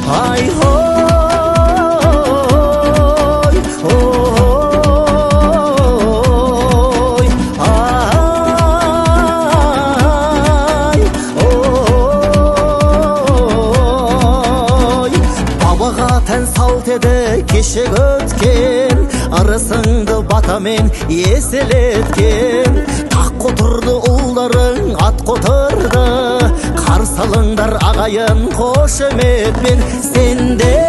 Ay hoy, hoy, ay, hoy. Babaga tän salt edi keshek ötken, arasыңды батамен eseletken. Так которду улдарың ат которду, қарсы алыңдар ағайын қошеметпен. Сенде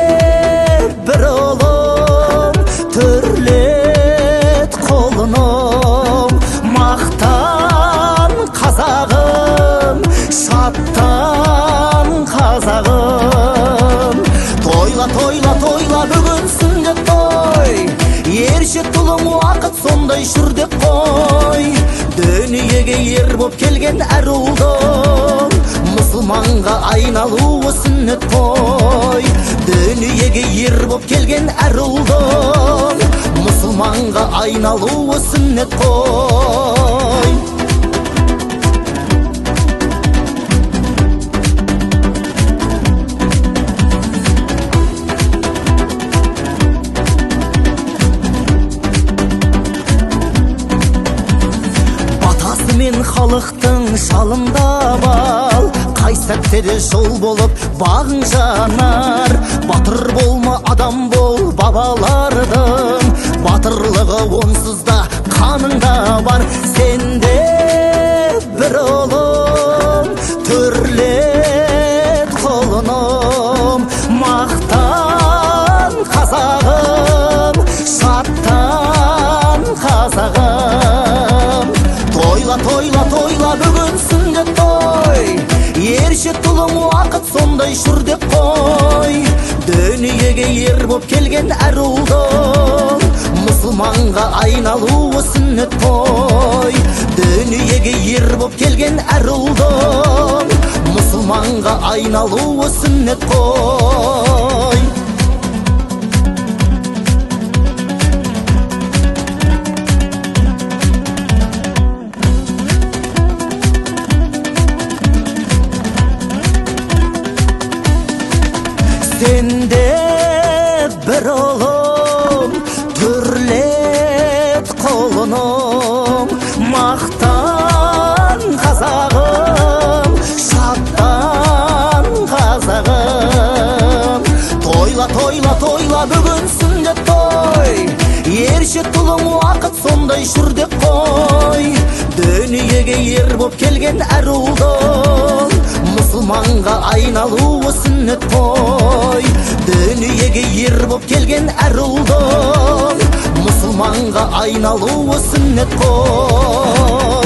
бір ұлым түрлет қолыным, мақтан қазағым, шаттан қазағым. Тойла, тойла, тойла, бүгін сүндет той, ершек тұлым уақыт сондай жүрдеп қой. Дүниеге ер боп келген әр ұлдым, мұсылманға айналуы сүннет қой. Дүниеге ер боп келген әр ұлдым, мұсылманға айналуы сүннет қой. Мен халықтың шалында бал, қай сәтте де жол болып бағың жанар. Батыр болма, адам бол бабалардың, батырлығы онсыз да қаныңда бар. Сенде бір ұлым түрлет қолыным, мақтан қазағым, шаттан қазағым. Тойла, тойла, тойла, бүгін сүндет той, ершек тұлым уақыт сондай жүрдеп қой. Дүниеге ер боп келген әр ұлдым, мұсылманға айналуы сүннет қой. Дүниеге ер боп келген әр ұлдым, мұсылманға айналуы сүннет қой. Сенде бір ұлым түрлет қолыным, мақтан қазағым, шаттан қазағым. Тойла, тойла, тойла, бүгін сүндет той, ершек тұлым уақыт сондай жүрдеп қой. Дүниеге ер боп келген әр ұлдым, мұсылманға айналуы сүннет қой. Дүниеге ер боп келген әр ұлдым, мұсылманға айналуы сүннет қой.